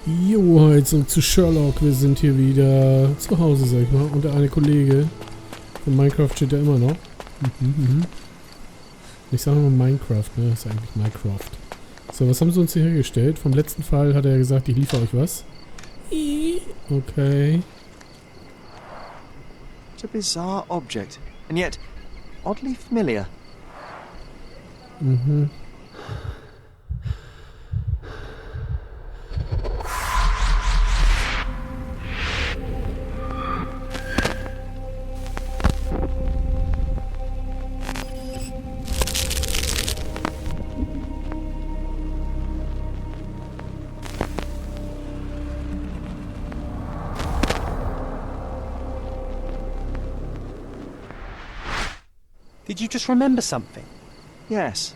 Jo, hi, zurück zu Sherlock. Wir sind hier wieder zu Hause, sag ich mal. Und der eine Kollege von Minecraft steht ja immer noch. Ich sage immer Minecraft, ne? Das ist eigentlich Minecraft. So, was haben sie uns hier hergestellt? Vom letzten Fall hat er gesagt, ich liefere euch was. Okay. It's a bizarre object, and yet oddly familiar. Did you just remember something? Yes.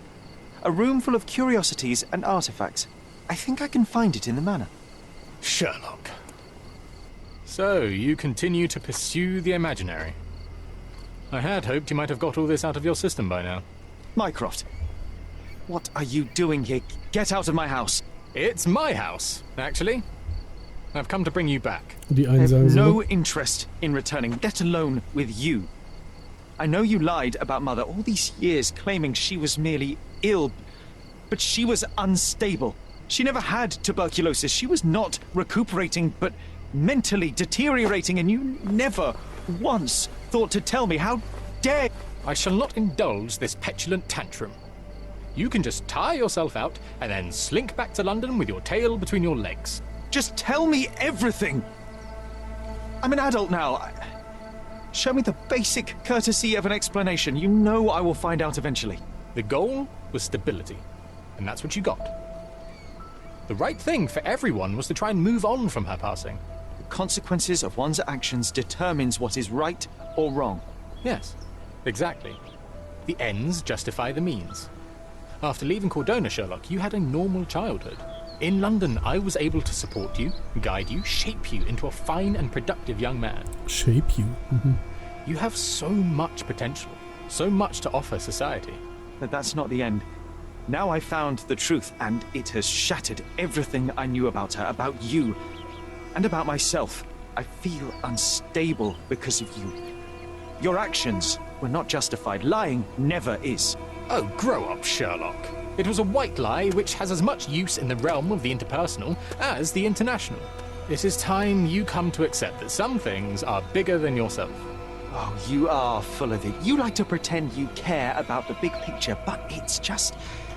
A room full of curiosities and artifacts. I think I can find it in the manor. Sherlock. So, you continue to pursue the imaginary. I had hoped you might have got all this out of your system by now. Mycroft, what are you doing here? Get out of my house. It's my house, actually. I've come to bring you back. Die I einen have sagen so. no interest in returning, let alone with you. I know you lied about Mother all these years, claiming she was merely ill, but she was unstable. She never had tuberculosis. She was not recuperating, but mentally deteriorating, and you never once thought to tell me. How dare... I shall not indulge this petulant tantrum. You can just tire yourself out and then slink back to London with your tail between your legs. Just tell me everything! I'm an adult now. Show me the basic courtesy of an explanation. You know I will find out eventually. The goal was stability, and that's what you got. The right thing for everyone was to try and move on from her passing. The consequences of one's actions determines what is right or wrong. Yes, exactly. The ends justify the means. After leaving Cordona, Sherlock, you had a normal childhood. In London, I was able to support you, guide you, shape you into a fine and productive young man. Shape you. You have so much potential, so much to offer society. But that's not the end. Now I found the truth, and it has shattered everything I knew about her, about you, and about myself. I feel unstable because of you. Your actions were not justified. Lying never is. Oh, grow up, Sherlock. It was a white lie which has as much use in the realm of the interpersonal as the international. It is time you come to accept that some things are bigger than yourself. Oh, you are full of it. You like to pretend you care about the big picture, but it's just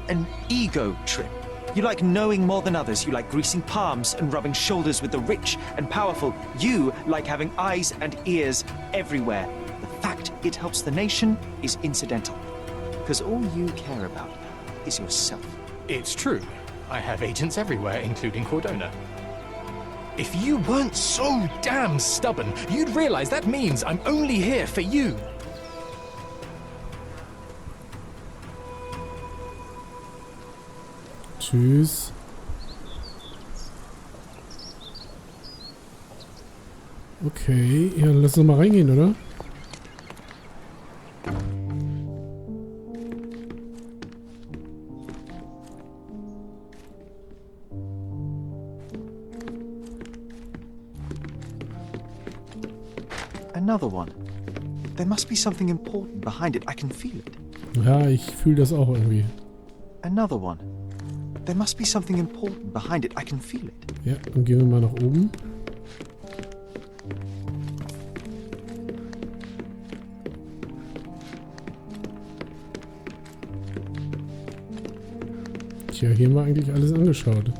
an ego trip. You like knowing more than others. You like greasing palms and rubbing shoulders with the rich and powerful. You like having eyes and ears everywhere. The fact it helps the nation is incidental, because all you care about is yourself. It's true. I have agents everywhere, including Cordona. If you weren't so damn stubborn, you'd realize that means I'm only here for you. Tschüss. Okay, ja, dann lass uns mal reingehen, oder? Another one. There must be something important behind it. I can feel it. Ja, ich fühle das auch irgendwie. Another one. There must be something important behind it. I can feel it. Ja, dann gehen wir mal nach oben. Tja, hier haben wir eigentlich alles angeschaut.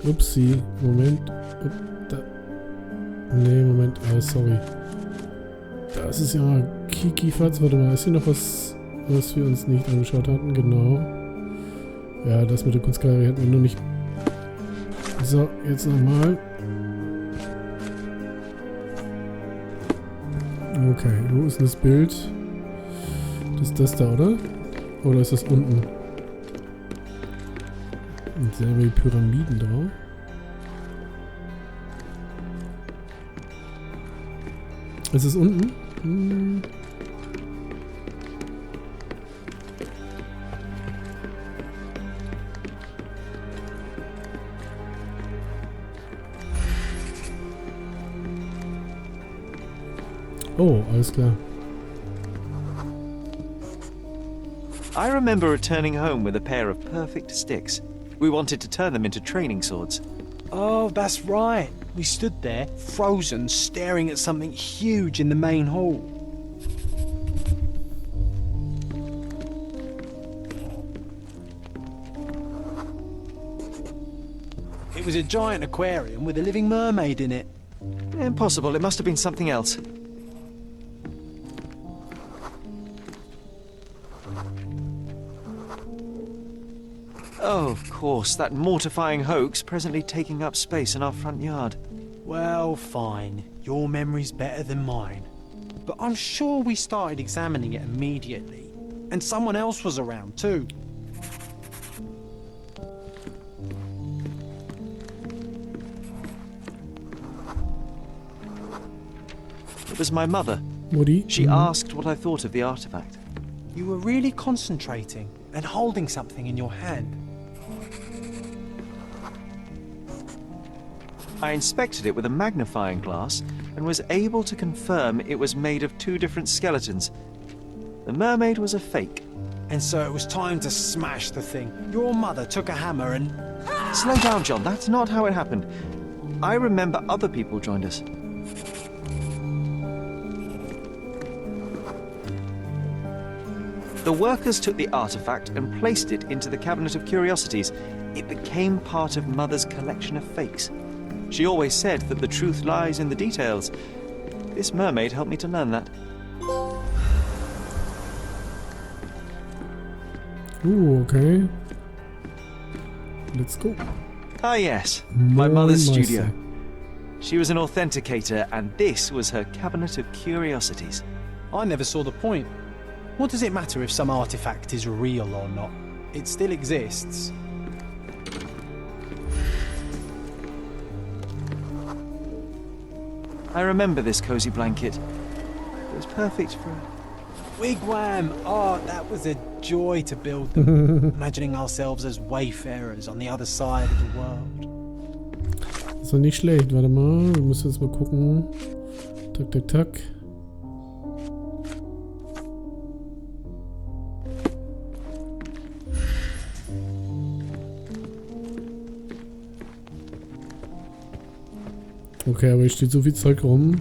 Upsi, Moment. Da. Nee, Moment. Oh, sorry. Das ist ja mal Kiki-Fatz. Warte mal, ist hier noch was wir uns nicht angeschaut hatten? Genau. Ja, das mit der Kunstgalerie hatten wir noch nicht. So, jetzt nochmal. Okay, wo ist denn das Bild? Das ist das da, oder? Oder ist das unten? Und selber die Pyramiden drauf. Ist es unten? Hm. Oh, alles klar. I remember returning home with a pair of perfect sticks. We wanted to turn them into training swords. Oh, that's right. We stood there, frozen, staring at something huge in the main hall. It was a giant aquarium with a living mermaid in it. Impossible, it must have been something else. Oh, of course, that mortifying hoax presently taking up space in our front yard. Well, fine. Your memory's better than mine. But I'm sure we started examining it immediately. And someone else was around too. It was my mother. Mutti? She asked what I thought of the artifact. You were really concentrating and holding something in your hand. I inspected it with a magnifying glass and was able to confirm it was made of two different skeletons. The mermaid was a fake. And so it was time to smash the thing. Your mother took a hammer and... Slow down, John. That's not how it happened. I remember other people joined us. The workers took the artifact and placed it into the Cabinet of Curiosities. It became part of Mother's collection of fakes. She always said that the truth lies in the details. This mermaid helped me to learn that. Ooh, okay. Let's go. Ah yes, my mother's Moin, studio. Meister. She was an authenticator and this was her Cabinet of Curiosities. I never saw the point. What does it matter if some artifact is real or not? It still exists. I remember this cozy blanket. It was perfect for... Wigwam! Oh, that was a joy to build them. Imagining ourselves as wayfarers on the other side of the world. Das war nicht schlecht. Warte mal. Wir müssen jetzt mal gucken. Tak, tak, tak. Okay, aber hier steht so viel Zeug rum.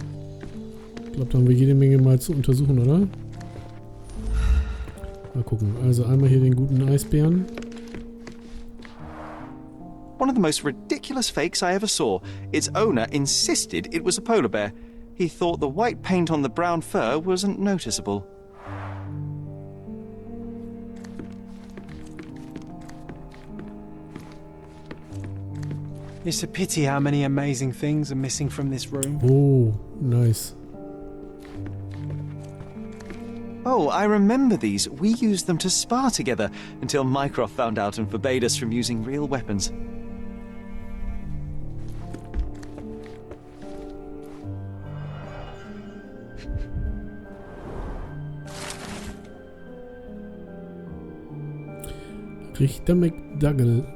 Ich glaube, da haben wir jede Menge mal zu untersuchen, oder? Mal gucken. Also einmal hier den guten Eisbären. One of the most ridiculous fakes I ever saw. Its owner insisted it was a polar bear. He thought the white paint on the brown fur wasn't noticeable. It's a pity how many amazing things are missing from this room. Oh, nice. Oh, I remember these. We used them to spar together until Mycroft found out and forbade us from using real weapons. Richter McDougall.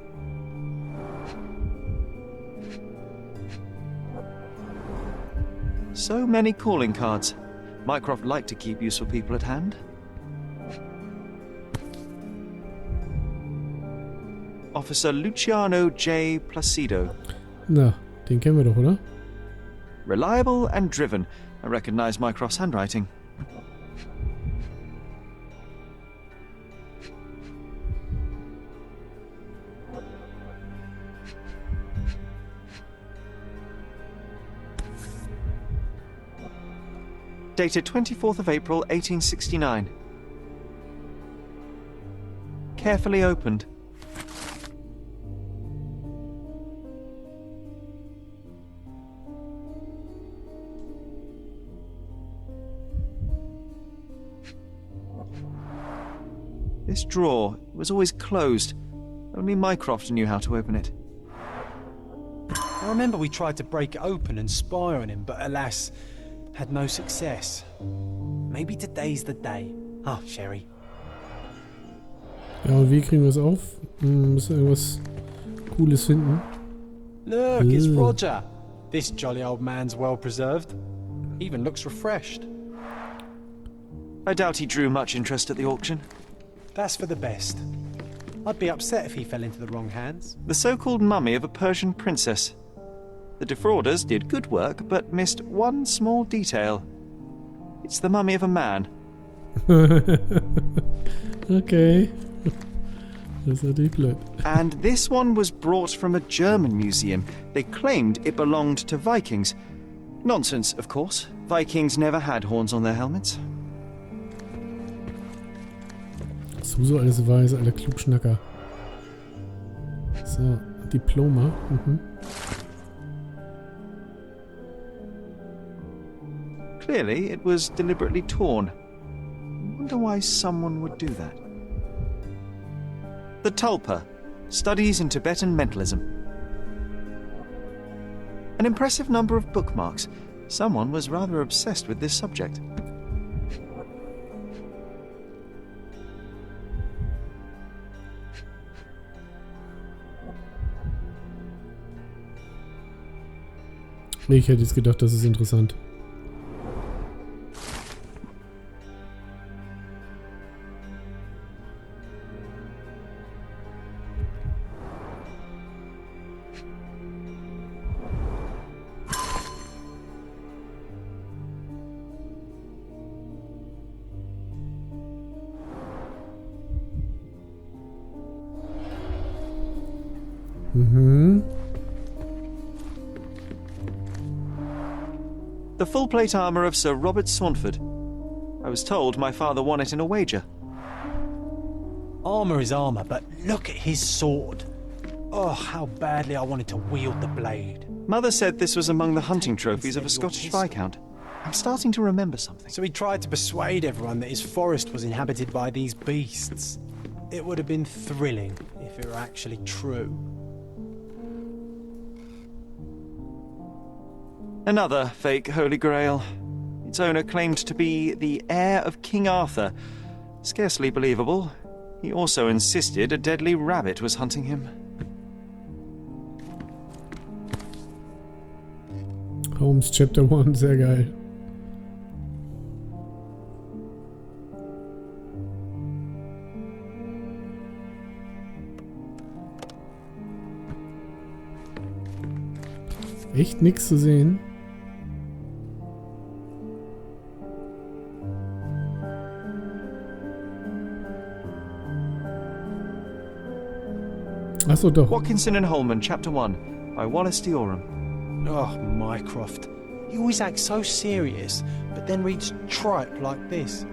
So many calling cards. Mycroft liked to keep useful people at hand. Officer Luciano J. Placido. Na, den kennen wir doch, oder? Reliable and driven. I recognize Mycroft's handwriting. Dated 24th of April, 1869. Carefully opened. This drawer was always closed. Only Mycroft knew how to open it. I remember we tried to break it open and spy on him, but alas, had no success. Maybe today's the day. Huh, Sherry? Ja, und wie kriegen wir es auf? Müssen wir irgendwas Cooles finden. Look, it's Roger. This jolly old man's well preserved. Even looks refreshed. I doubt he drew much interest at the auction. That's for the best. I'd be upset if he fell into the wrong hands. The so-called mummy of a Persian princess. The defrauders did good work, but missed one small detail. It's the mummy of a man. Okay. Das ist natürlich blöd. And this one was brought from a German museum. They claimed it belonged to Vikings. Nonsense, of course. Vikings never had horns on their helmets. Was du so alles weißt, alle Klugschnacker. So, Diploma. Clearly, it was deliberately torn. I wonder why someone would do that. The Tulpa, Studies in Tibetan Mentalism. An impressive number of bookmarks. Someone was rather obsessed with this subject. Ich hätte jetzt gedacht, das ist interessant. The full plate armour of Sir Robert Sauntford. I was told my father won it in a wager. Armour is armour, but look at his sword. Oh, how badly I wanted to wield the blade. Mother said this was among the hunting trophies of a Scottish Viscount. I'm starting to remember something. So he tried to persuade everyone that his forest was inhabited by these beasts. It would have been thrilling if it were actually true. Another fake Holy Grail. Its owner claimed to be the heir of King Arthur. Scarcely believable. He also insisted a deadly rabbit was hunting him. Holmes Chapter 1, sehr geil. Echt nichts zu sehen. Achso, doch. Watkinson and Holman, Chapter 1, by Wallace Dioram. Oh, Mycroft. You always act so serious, but then reads tripe like this.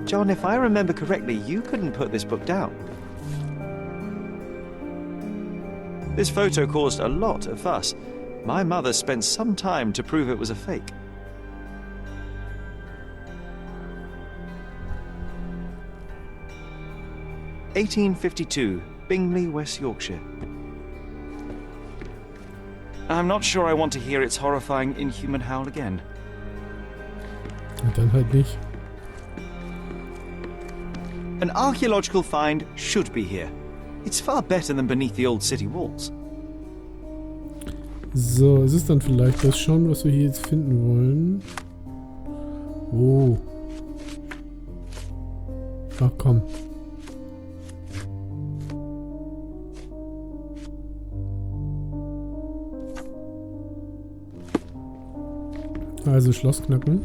John, if I remember correctly, you couldn't put this book down. This photo caused a lot of fuss. My mother spent some time to prove it was a fake. (1852), Bingley, West Yorkshire. I'm not sure I want to hear its horrifying, inhuman howl again. Und dann halt nicht. An archaeological find should be here. It's far better than beneath the old city walls. So, es ist dann vielleicht das schon, was wir hier jetzt finden wollen. Oh. Ach komm. Also Schloss knacken.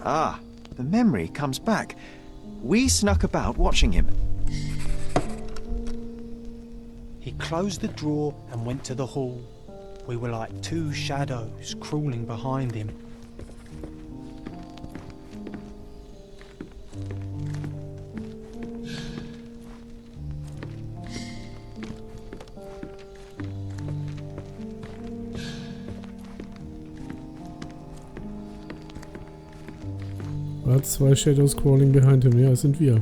Ah, the memory comes back. We snuck about watching him. He closed the drawer and went to the hall. We were like two shadows crawling behind him. War zwei Shadows crawling behind him. Ja, das sind wir.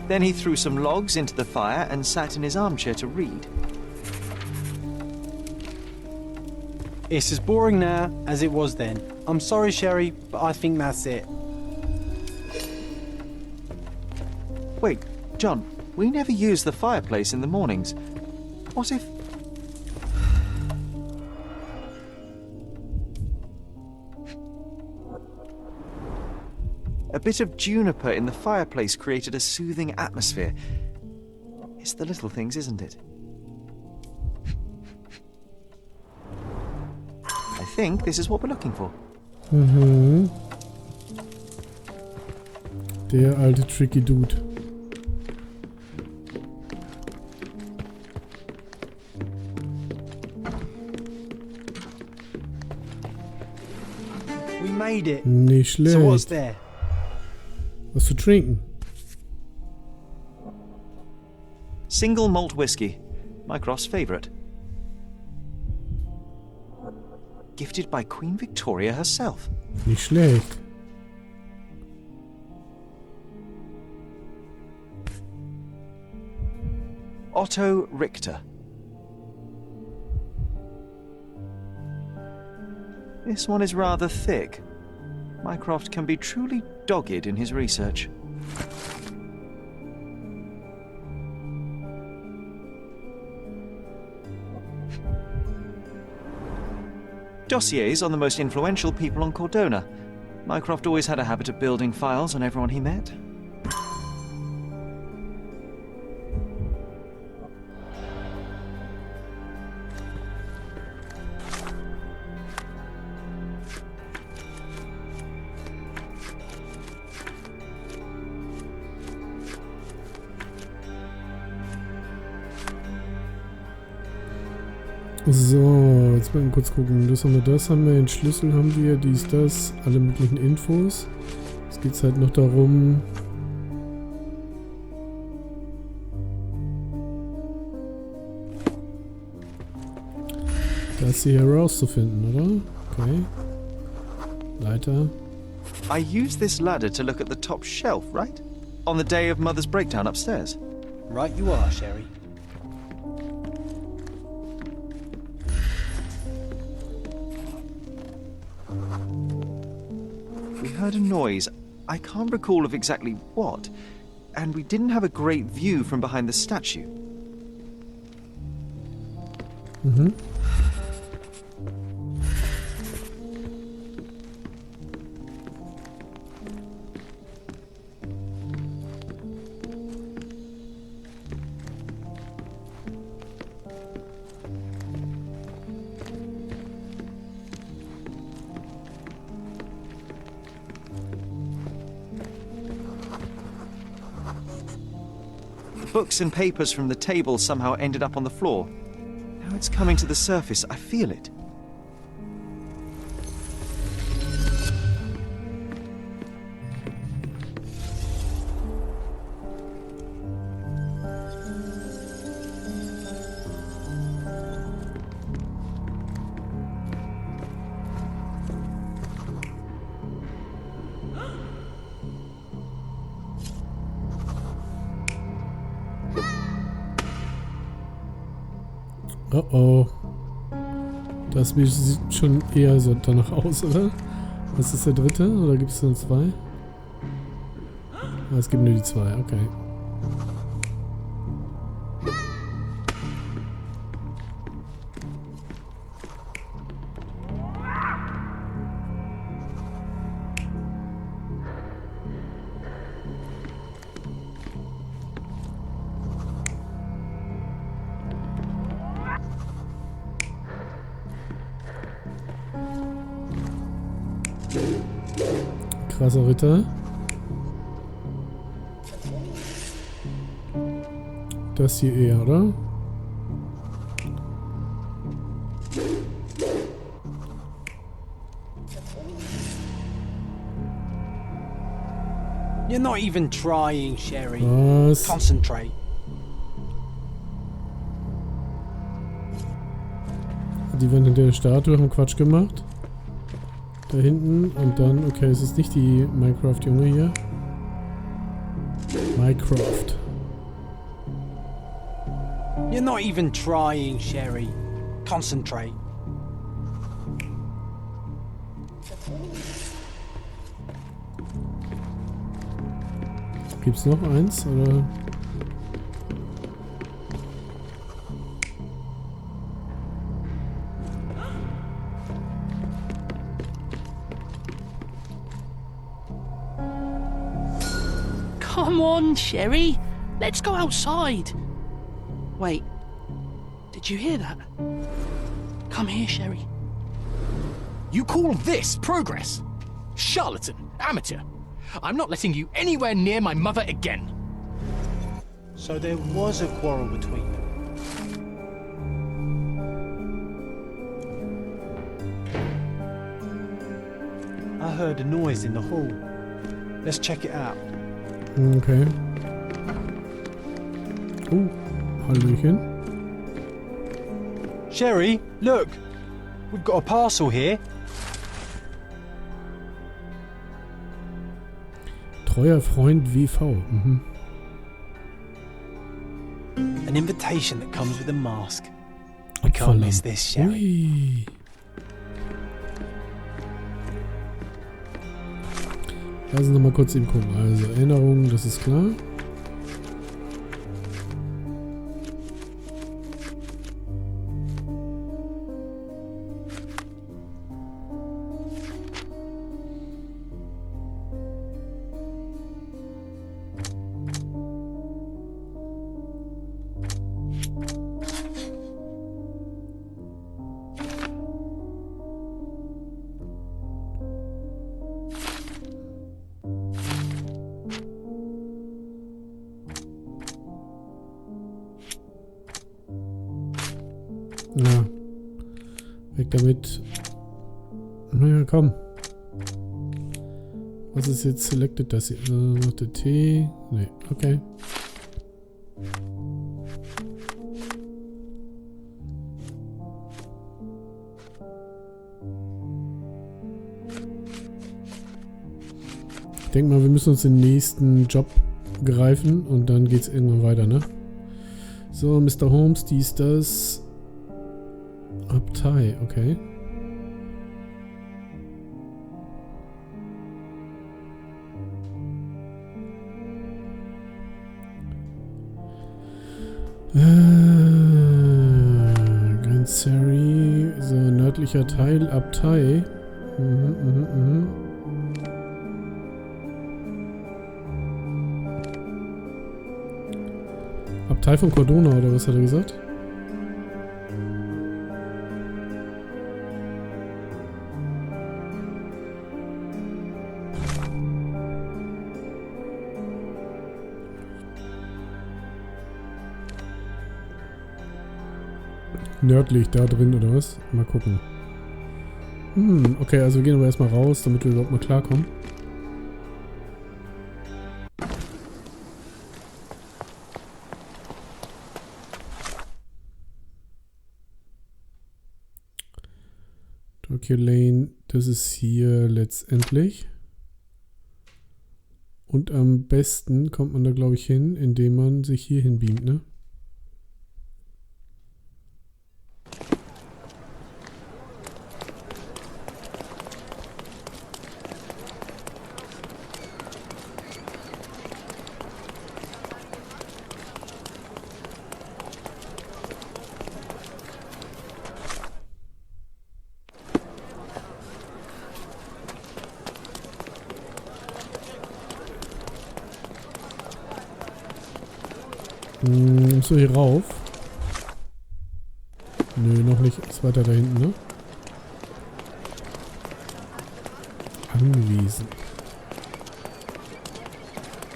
Then he threw some logs into the fire and sat in his armchair to read. It's as boring now as it was then. I'm sorry, Sherry, but I think that's it. Wait, John, we never use the fireplace in the mornings. What if... A bit of juniper in the fireplace created a soothing atmosphere. It's the little things, isn't it? I think this is what we're looking for. Mhm. Der alte tricky Dude. We made it. Nicht schlecht. So what's there? Was zu trinken? Single malt whiskey. Mycroft's favourite. Gifted by Queen Victoria herself. Nicht schlecht. Otto Richter. This one is rather thick. Mycroft can be truly dogged in his research. Dossiers on the most influential people on Cordona. Mycroft always had a habit of building files on everyone he met. So, jetzt mal kurz gucken. Das haben wir, den Schlüssel haben wir, dies, das, alle möglichen Infos. Jetzt geht es halt noch darum, das hier herauszufinden, oder? Okay. Leiter. I used this ladder to look at the top shelf, right? On the day of Mother's breakdown upstairs. Right you are, Sherry. We heard a noise. I can't recall of exactly what. And we didn't have a great view from behind the statue. Mhm. Books and papers from the table somehow ended up on the floor. Now it's coming to the surface. I feel it. Oh oh. Das sieht schon eher so danach aus, oder? Was ist der dritte? Oder gibt es nur zwei? Ah, es gibt nur die zwei, okay. Krasser Ritter. Das hier eher, oder? You're not even trying, Sherry. Was? Concentrate. Die waren hinter der Statue, haben Quatsch gemacht. Da hinten und dann, okay, es ist nicht die Minecraft-Junge hier. Minecraft. You're not even trying, Sherry. Concentrate. Gibt's noch eins, oder? Come on, Sherry. Let's go outside. Wait. Did you hear that? Come here, Sherry. You call this progress? Charlatan, amateur. I'm not letting you anywhere near my mother again. So there was a quarrel between them. I heard a noise in the hall. Let's check it out. Okay. Oh, Hallöchen. Sherry, look! We've got a parcel here. Treuer Freund WV. Mhm. An invitation that comes with a mask. We can't miss this, Sherry. Ui. Lass uns nochmal kurz eben gucken. Also Erinnerungen, das ist klar. Ja. Weg damit. Naja, komm. Was ist jetzt selected? Das hier? Noch der T? Nee, okay. Ich denke mal, wir müssen uns den nächsten Job greifen und dann geht's irgendwann weiter, ne? So, Mr. Holmes, dies, das. Abtei, okay. Ganzeri, so nördlicher Teil, Abtei. Abtei von Cordona, oder was hat er gesagt? Nördlich, da drin, oder was? Mal gucken. Okay, also wir gehen aber erstmal raus, damit wir überhaupt mal klarkommen. Tokyo Lane, das ist hier letztendlich. Und am besten kommt man da, glaube ich, hin, indem man sich hier hinbeamt, ne? Musst du hier rauf? Nö, noch nicht. Ist weiter da hinten, ne? Anwesen.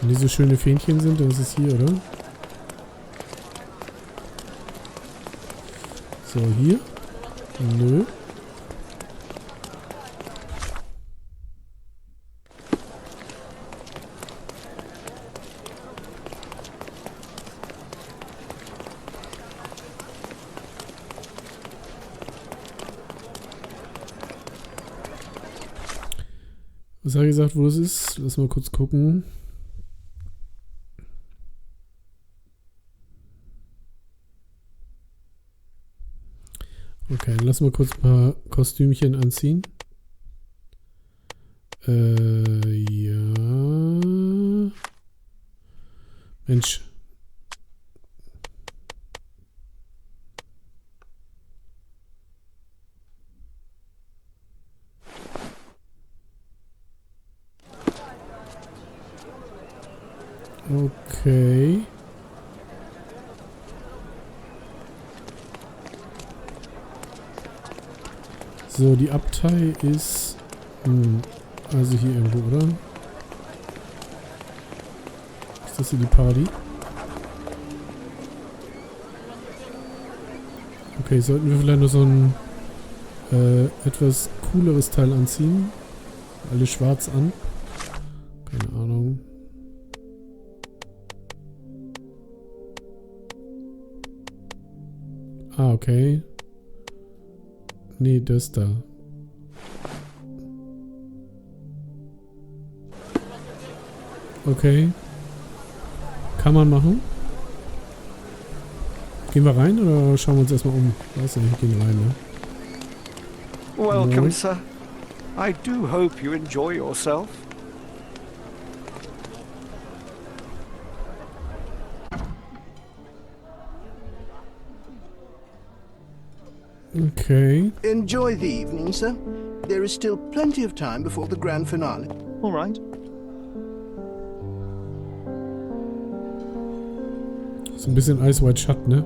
Wenn die so schöne Fähnchen sind, dann ist es hier, oder? So, hier? Nö. Was habe ich gesagt, wo es ist? Lass mal kurz gucken. Okay, dann lassen wir kurz ein paar Kostümchen anziehen. Ja. Mensch. Okay. So, die Abtei ist... also hier irgendwo, oder? Ist das hier die Party? Okay, sollten wir vielleicht noch so ein etwas cooleres Teil anziehen? Alle schwarz an. Keine Ahnung. Ah, okay. Nee, das da. Okay. Kann man machen. Gehen wir rein oder schauen wir uns erstmal um? Weiß nicht, wir gehen rein, ne? Welcome, sir. I do hope you enjoy yourself. Okay. Enjoy the evening, sir. There is still plenty of time before the grand finale. All right. So ein bisschen Ice White Shut, ne?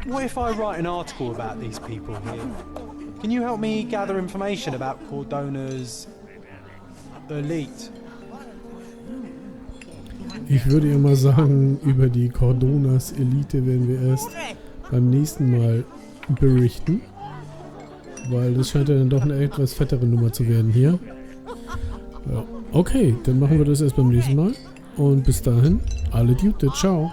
What if I write an article about these people here? Can you help me gather information about Cordona's elite? Ich würde ja mal sagen, über die Cordonas Elite werden wir erst beim nächsten Mal berichten. Weil das scheint ja dann doch eine etwas fettere Nummer zu werden hier. Ja. Okay, dann machen wir das erst beim nächsten Mal. Und bis dahin, alle Gute, ciao.